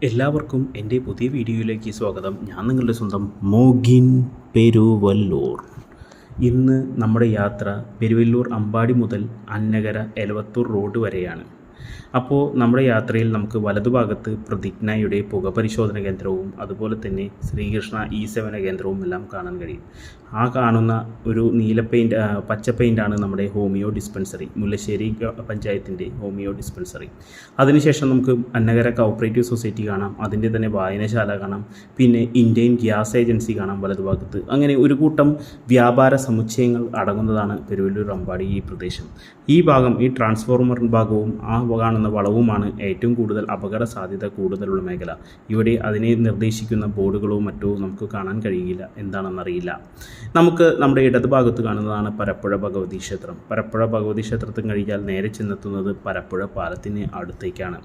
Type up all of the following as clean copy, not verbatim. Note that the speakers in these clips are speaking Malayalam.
എല്ലാവർക്കും എൻ്റെ പുതിയ വീഡിയോയിലേക്ക് സ്വാഗതം. ഞാൻ നിങ്ങളുടെ സ്വന്തം മോഗിൻ പെരുവല്ലൂർ. ഇന്ന് നമ്മുടെ യാത്ര പെരുവല്ലൂർ അമ്പാടി മുതൽ അന്നകര എലവത്തൂർ റോഡ് വരെയാണ്. അപ്പോൾ നമ്മുടെ യാത്രയിൽ നമുക്ക് വലതുഭാഗത്ത് പ്രതിജ്ഞയുടെ പുക പരിശോധന കേന്ദ്രവും അതുപോലെ തന്നെ ശ്രീകൃഷ്ണ സേവന കേന്ദ്രവും എല്ലാം കാണാൻ കഴിയും. ആ കാണുന്ന ഒരു പച്ച പെയിൻ്റാണ് നമ്മുടെ ഹോമിയോ ഡിസ്പെൻസറി, മുല്ലശ്ശേരി പഞ്ചായത്തിൻ്റെ ഹോമിയോ ഡിസ്പെൻസറി. അതിനുശേഷം നമുക്ക് അന്നകര കോഓപ്പറേറ്റീവ് സൊസൈറ്റി കാണാം, അതിൻ്റെ തന്നെ വായനശാല കാണാം, പിന്നെ ഇന്ത്യൻ ഗ്യാസ് ഏജൻസി കാണാം വലതുഭാഗത്ത്. അങ്ങനെ ഒരു കൂട്ടം വ്യാപാര സമുച്ചയങ്ങൾ അടങ്ങുന്നതാണ് പെരുവല്ലൂർ അമ്പാടി ഈ പ്രദേശം. ഈ ഭാഗം, ഈ ട്രാൻസ്ഫോർമർ ഭാഗവും ആ കാണുന്ന വളവുമാണ് ഏറ്റവും കൂടുതൽ അപകട സാധ്യത കൂടുതലുള്ള മേഖല. ഇവിടെ അതിനെ നിർദ്ദേശിക്കുന്ന ബോർഡുകളോ മറ്റോ നമുക്ക് കാണാൻ കഴിയില്ല, എന്താണെന്നറിയില്ല. നമുക്ക് നമ്മുടെ ഇടതുഭാഗത്ത് കാണുന്നതാണ് പരപ്പുഴ ഭഗവതി ക്ഷേത്രം. പരപ്പുഴ ഭഗവതി ക്ഷേത്രത്തിൽ കഴിഞ്ഞാൽ നേരെ ചെന്നെത്തുന്നത് പരപ്പുഴ പാലത്തിന് അടുത്തേക്കാണ്.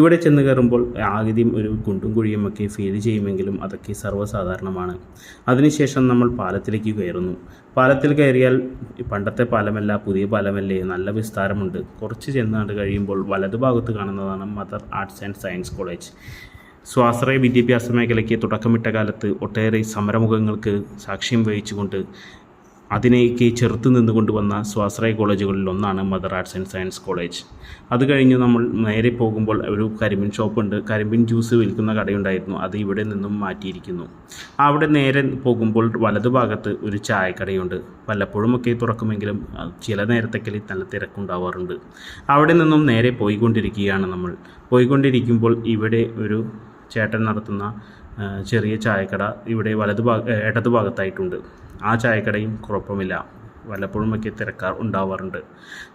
ഇവിടെ ചെന്ന് കയറുമ്പോൾ ആദ്യം ഒരു കുണ്ടും കുഴിയുമൊക്കെ ഫീൽ ചെയ്യുമെങ്കിലും അതൊക്കെ സർവ്വസാധാരണമാണ്. അതിനുശേഷം നമ്മൾ പാലത്തിലേക്ക് കയറുന്നു. പാലത്തിൽ കയറിയാൽ പണ്ടത്തെ പാലമല്ല, പുതിയ പാലമല്ലേ, നല്ല വിസ്താരമുണ്ട്. കുറച്ച് ചെന്നാണ്ട് കഴിയുമ്പോൾ വലതുഭാഗത്ത് കാണുന്നതാണ് mother arts and science college. സ്വാശ്രയ വിദ്യാഭ്യാസ മേഖലയ്ക്ക് തുടക്കമിട്ട കാലത്ത് ഒട്ടേറെ സമരമുഖങ്ങൾക്ക് സാക്ഷ്യം വഹിച്ചുകൊണ്ട് അതിനേക്ക് ചെറുത്ത് നിന്നുകൊണ്ട് വന്ന സ്വാശ്രയ കോളേജുകളിൽ ഒന്നാണ് mother arts and science college. അത് കഴിഞ്ഞ് നമ്മൾ നേരെ പോകുമ്പോൾ ഒരു കരിമ്പിൻ ഷോപ്പുണ്ട്, കരിമ്പിൻ ജ്യൂസ് വിൽക്കുന്ന കടയുണ്ടായിരുന്നു, അത് ഇവിടെ നിന്നും മാറ്റിയിരിക്കുന്നു. അവിടെ നേരെ പോകുമ്പോൾ വലതുഭാഗത്ത് ഒരു ചായക്കടയുണ്ട്. വല്ലപ്പോഴുമൊക്കെ തുറക്കുമെങ്കിലും ചില നേരത്തൊക്കെ നല്ല തിരക്കുണ്ടാവാറുണ്ട്. അവിടെ നിന്നും നേരെ പോയിക്കൊണ്ടിരിക്കുമ്പോൾ ഇവിടെ ഒരു ചേട്ടൻ നടത്തുന്ന ചെറിയ ചായക്കട ഇവിടെ ഇടതുഭാഗത്തായിട്ടുണ്ട്. ആ ചായക്കടയും കുഴപ്പമില്ല, വല്ലപ്പോഴുമൊക്കെ തിരക്കാർ ഉണ്ടാവാറുണ്ട്.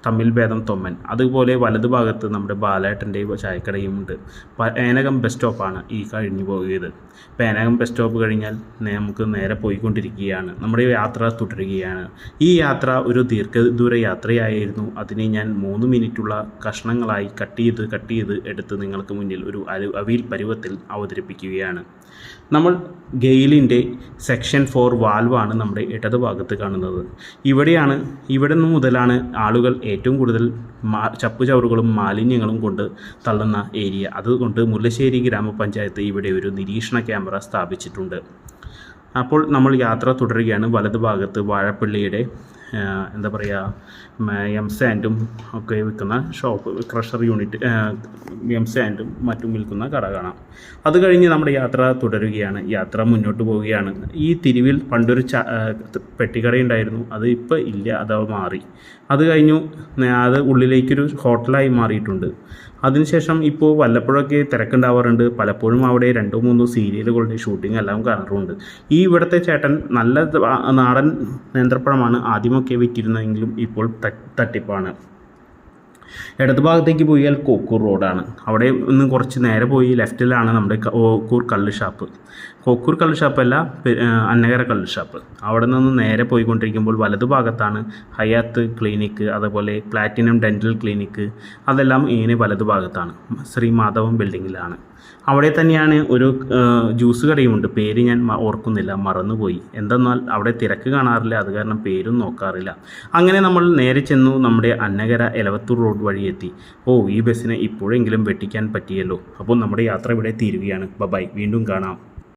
തമ്മിൽ ഭേദം തൊമ്മൻ. അതുപോലെ വലതുഭാഗത്ത് നമ്മുടെ ബാലേട്ടൻ്റെ ചായക്കടയും ഉണ്ട്. പേനകം ബസ് സ്റ്റോപ്പാണ് ഈ കഴിഞ്ഞു പോയത്. പേനകം ബസ് സ്റ്റോപ്പ് കഴിഞ്ഞാൽ നമുക്ക് നേരെ പോയിക്കൊണ്ടിരിക്കുകയാണ്, നമ്മുടെ യാത്ര തുടരുകയാണ്. ഈ യാത്ര ഒരു ദീർഘദൂര യാത്രയായിരുന്നു. അതിനെ ഞാൻ 3 മിനിറ്റുള്ള കഷ്ണങ്ങളായി കട്ട് ചെയ്ത് എടുത്ത് നിങ്ങൾക്ക് മുന്നിൽ ഒരു അവിയൽ പരുവത്തിൽ അവതരിപ്പിക്കുകയാണ്. നമ്മൾ ഗെയിലിൻ്റെ സെക്ഷൻ 4 വാൽവാണ് നമ്മുടെ ഇടതുഭാഗത്ത് കാണുന്നത്. ഇവിടെ നിന്ന് മുതലാണ് ആളുകൾ ഏറ്റവും കൂടുതൽ ചപ്പുചവറുകളും മാലിന്യങ്ങളും കൊണ്ട് തള്ളുന്ന ഏരിയ. അതുകൊണ്ട് മുല്ലശ്ശേരി ഗ്രാമപഞ്ചായത്ത് ഇവിടെ ഒരു നിരീക്ഷണ ക്യാമറ സ്ഥാപിച്ചിട്ടുണ്ട്. അപ്പോൾ നമ്മൾ യാത്ര തുടരുകയാണ്. വലതുഭാഗത്ത് വാഴപ്പള്ളിയുടെ എം സാൻഡും ഒക്കെ വിൽക്കുന്ന ഷോപ്പ്, ക്രഷർ യൂണിറ്റ്, എം സാൻഡും മറ്റും വിൽക്കുന്ന കട കാണാം. അത് കഴിഞ്ഞ് നമ്മുടെ യാത്ര തുടരുകയാണ്, യാത്ര മുന്നോട്ട് പോവുകയാണ്. ഈ തിരുവിൽ പണ്ടൊരു പെട്ടിക്കടയുണ്ടായിരുന്നു, അത് ഇപ്പോൾ ഇല്ല, അത് മാറി. അത് കഴിഞ്ഞു അത് ഉള്ളിലേക്കൊരു ഹോട്ടലായി മാറിയിട്ടുണ്ട്. അതിനുശേഷം ഇപ്പോൾ വല്ലപ്പോഴൊക്കെ തിരക്കുണ്ടാവാറുണ്ട്. പലപ്പോഴും അവിടെ 2-3 സീരിയലുകളുടെ ഷൂട്ടിംഗ് എല്ലാം കാണാറുണ്ട്. ഇവിടുത്തെ ചേട്ടൻ നല്ല നാടൻ നേന്ത്രപ്പഴമാണ് ആദ്യമൊക്കെ വിറ്റിരുന്നതെങ്കിലും ഇപ്പോൾ തട്ടിപ്പാണ്. ഇടതുഭാഗത്തേക്ക് പോയാൽ കോക്കൂർ റോഡാണ്. അവിടെ നിന്ന് കുറച്ച് നേരെ പോയി ലെഫ്റ്റിലാണ് നമ്മുടെ കോക്കൂർ കള്ള് ഷാപ്പ്. കോക്കൂർ കള്ള് ഷാപ്പല്ല, അന്നകര കള്ള് ഷാപ്പ്. അവിടെ നിന്ന് നേരെ പോയിക്കൊണ്ടിരിക്കുമ്പോൾ വലതുഭാഗത്താണ് ഹയാത്ത് ക്ലിനിക്ക്, അതുപോലെ പ്ലാറ്റിനം ഡെൻ്റൽ ക്ലിനിക്ക്, അതെല്ലാം ഇങ്ങനെ വലതുഭാഗത്താണ്. ശ്രീ മാധവം ബിൽഡിങ്ങിലാണ്. അവിടെ തന്നെയാണ് ഒരു ജ്യൂസ് കടയുമുണ്ട്, പേര് ഞാൻ ഓർക്കുന്നില്ല, മറന്നുപോയി. എന്തെന്നാൽ അവിടെ തിരക്ക് കാണാറില്ല, അത് കാരണം പേരും നോക്കാറില്ല. അങ്ങനെ നമ്മൾ നേരെ ചെന്നു നമ്മുടെ അന്നകര എലവത്തൂർ റോഡ് വഴി എത്തി. ഈ ബസ്സിനെ ഇപ്പോഴെങ്കിലും വെട്ടിക്കാൻ പറ്റിയല്ലോ. അപ്പോൾ നമ്മുടെ യാത്ര ഇവിടെ തീരുകയാണ്. ബൈ, വീണ്ടും കാണാം.